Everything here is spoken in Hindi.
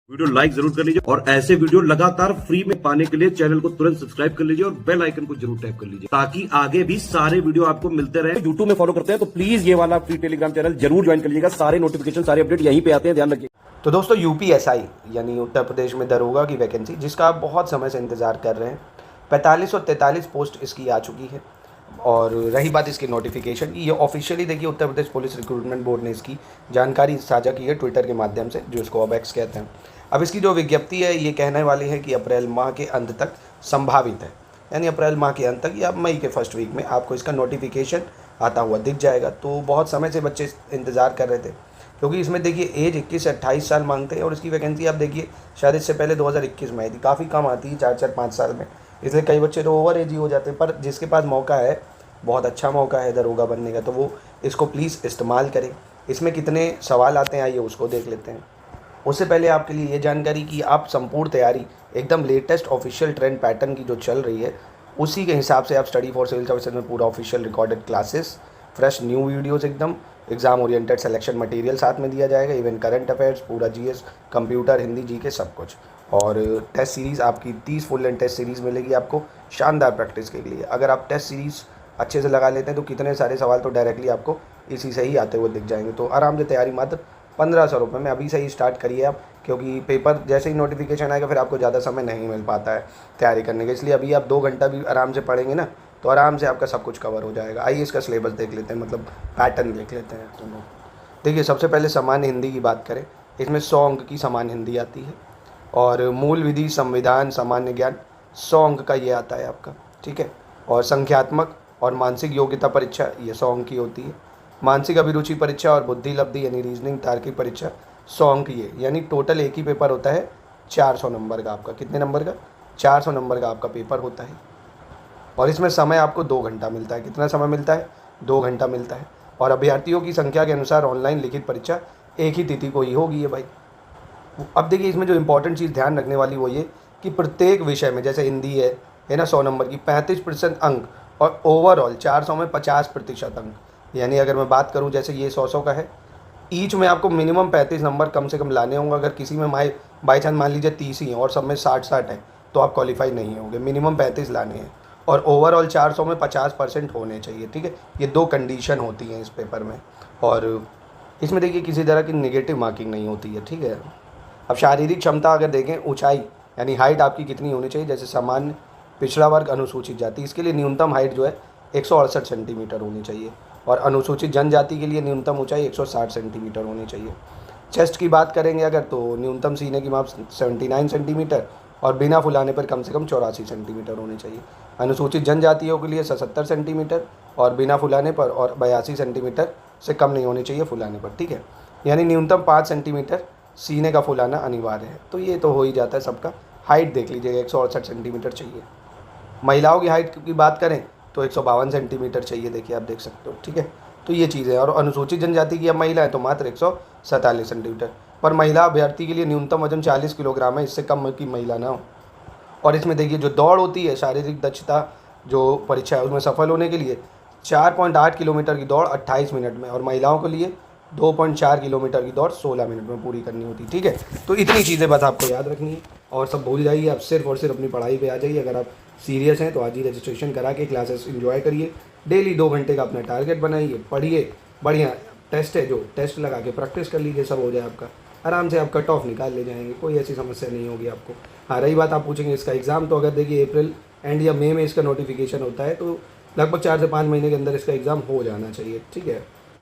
वीडियो लाइक जरूर कर लीजिए और ऐसे वीडियो लगातार फ्री में पाने के लिए चैनल को तुरंत सब्सक्राइब कर लीजिए और बेल आइकन को जरूर टैप कर लीजिए ताकि आगे भी सारे वीडियो आपको मिलते रहे। यूट्यूब में फॉलो करते हैं तो प्लीज ये वाला फ्री टेलीग्राम चैनल जरूर ज्वाइन कर लीजिएगा। सारे नोटिफिकेशन सारे अपडेट यहीं पे आते हैं, ध्यान रखिए। तो दोस्तों यूपीएसआई यानी उत्तर प्रदेश में दरोगा की वैकेंसी, जिसका आप बहुत समय से इंतज़ार कर रहे हैं, 45 और 43 पोस्ट इसकी आ चुकी है। और रही बात इसकी नोटिफिकेशन की, ये ऑफिशियली देखिए Uttar Pradesh police recruitment board ने इसकी जानकारी साझा की है ट्विटर के माध्यम से, जो इसको अब एक्स कहते हैं। अब इसकी जो विज्ञप्ति है ये कहने वाली है कि अप्रैल माह के अंत तक संभावित है, यानी अप्रैल माह के अंत तक या मई के फर्स्ट वीक में आपको इसका नोटिफिकेशन आता हुआ दिख जाएगा। तो बहुत समय से बच्चे इंतज़ार कर रहे थे, क्योंकि इसमें देखिए एज 21 से 28 साल मांगते हैं और इसकी वैकेंसी आप देखिए शायद इससे पहले 2021 में आई थी, काफ़ी कम आती है 4-5 साल में, इसलिए कई बच्चे तो ओवर एज ही हो जाते हैं। पर जिसके पास मौका है, बहुत अच्छा मौका है दरोगा बनने का, तो वो इसको प्लीज़ इस्तेमाल करें। इसमें कितने सवाल आते हैं आइए उसको देख लेते हैं। उससे पहले आपके लिए ये जानकारी कि आप संपूर्ण तैयारी एकदम लेटेस्ट ऑफिशियल ट्रेंड पैटर्न की जो चल रही है उसी के हिसाब से आप स्टडी फॉर सिविल सर्विसेज में पूरा official recorded classes, fresh new videos, एकदम एग्जाम ओरिएंटेड सिलेक्शन मटेरियल साथ में दिया जाएगा, इवन करंट अफेयर्स, पूरा जीएस, कंप्यूटर, हिंदी, जीके सब कुछ। और टेस्ट सीरीज़ आपकी 30 फुल एंड टेस्ट सीरीज़ मिलेगी आपको शानदार प्रैक्टिस के लिए। अगर आप टेस्ट सीरीज़ अच्छे से लगा लेते हैं तो कितने सारे सवाल तो डायरेक्टली आपको इसी से ही आते हुए दिख जाएंगे। तो आराम से तैयारी मात्र 1500 रुपये में अभी से ही स्टार्ट करिए आप, क्योंकि पेपर जैसे ही नोटिफिकेशन आएगा फिर आपको ज़्यादा समय नहीं मिल पाता है तैयारी करने का। इसलिए अभी आप 2 घंटा भी आराम से पढ़ेंगे ना तो आराम से आपका सब कुछ कवर हो जाएगा। आइए इसका सिलेबस देख लेते हैं, मतलब पैटर्न देख लेते हैं दोनों। देखिए सबसे पहले सामान्य हिंदी की बात करें, इसमें 100 अंक की सामान्य हिंदी आती है और मूल विधि, संविधान, सामान्य ज्ञान 100 अंक का ये आता है आपका, ठीक है। और संख्यात्मक और मानसिक योग्यता परीक्षा ये 100 अंक की होती है। मानसिक अभिरुचि परीक्षा और बुद्धि लब्धि यानी रीजनिंग तार्किक परीक्षा 100 अंक की है, यानी टोटल एक ही पेपर होता है 400 नंबर का आपका। कितने नंबर का? 400 नंबर का आपका पेपर होता है। और इसमें समय आपको 2 घंटा मिलता है। कितना समय मिलता है? 2 घंटा मिलता है। और अभ्यर्थियों की संख्या के अनुसार ऑनलाइन लिखित परीक्षा एक ही तिथि को ही होगी है भाई। अब देखिए इसमें जो इंपॉर्टेंट चीज़ ध्यान रखने वाली वो ये कि प्रत्येक विषय में, जैसे हिंदी है ना 100 नंबर की, 35% अंक और ओवरऑल 400 में 50% अंक। यानी अगर मैं बात करूं जैसे ये 100 का है, ईच में आपको मिनिमम 35 नंबर कम से कम लाने होंगे। अगर किसी में बाई चांस मान लीजिए 30 ही हैं और सब में 60-60 है तो आप क्वालिफाई नहीं होंगे, मिनिमम 35 लाने हैं। और ओवरऑल 400 में 50% होने चाहिए, ठीक है। ये 2 कंडीशन होती हैं इस पेपर में। और इसमें देखिए किसी तरह की नेगेटिव मार्किंग नहीं होती है, ठीक है। अब शारीरिक क्षमता अगर देखें, ऊंचाई यानी हाइट आपकी कितनी होनी चाहिए, जैसे सामान्य, पिछड़ा वर्ग, अनुसूचित जाति, इसके लिए न्यूनतम हाइट जो है 168 सेंटीमीटर होनी चाहिए। और अनुसूचित जनजाति के लिए न्यूनतम ऊंचाई 160 सेंटीमीटर होनी चाहिए। चेस्ट की बात करेंगे अगर तो न्यूनतम सीने की माप 79 सेंटीमीटर और बिना फुलाने पर कम से कम 84 सेंटीमीटर होनी चाहिए। अनुसूचित जनजातियों के लिए 77 सेंटीमीटर और बिना फुलाने पर, और 82 सेंटीमीटर से कम नहीं होनी चाहिए फुलाने पर, ठीक है। यानी न्यूनतम 5 सेंटीमीटर सीने का फुलाना अनिवार्य है। तो ये तो हो ही जाता है सबका। हाइट देख लीजिएगा 168 सेंटीमीटर चाहिए। महिलाओं की हाइट की बात करें तो 152 सेंटीमीटर चाहिए, देखिए आप देख सकते हो, ठीक है। तो ये चीज़ें हैं। और अनुसूचित जनजाति की अब महिला है तो मात्र 147 सेंटीमीटर। पर महिला अभ्यर्थी के लिए न्यूनतम वजन 40 किलोग्राम है, इससे कम की महिला ना हो। और इसमें देखिए जो दौड़ होती है, शारीरिक दक्षता जो परीक्षा है उसमें सफल होने के लिए 4.8 किलोमीटर की दौड़ 28 मिनट में, और महिलाओं के लिए 2.4 किलोमीटर की दौड़ 16 मिनट में पूरी करनी होती है, ठीक है। तो इतनी चीज़ें बस आपको याद रखनी है और सब भूल जाइए। आप सिर्फ और सिर्फ अपनी पढ़ाई पे आ जाइए। अगर आप सीरियस हैं तो आज ही रजिस्ट्रेशन करा के क्लासेस एंजॉय करिए। डेली 2 घंटे का अपना टारगेट बनाइए, पढ़िए, बढ़िया टेस्ट है जो टेस्ट लगा के प्रैक्टिस कर लीजिए, सब हो जाए आपका। आराम से आप कट ऑफ निकाल ले जाएंगे, कोई ऐसी समस्या नहीं होगी आपको। हाँ, रही बात आप पूछेंगे इसका एग्ज़ाम, तो अगर देखिए अप्रैल एंड या मई में इसका नोटिफिकेशन होता है तो लगभग 4 से 5 महीने के अंदर इसका एग्ज़ाम हो जाना चाहिए, ठीक है।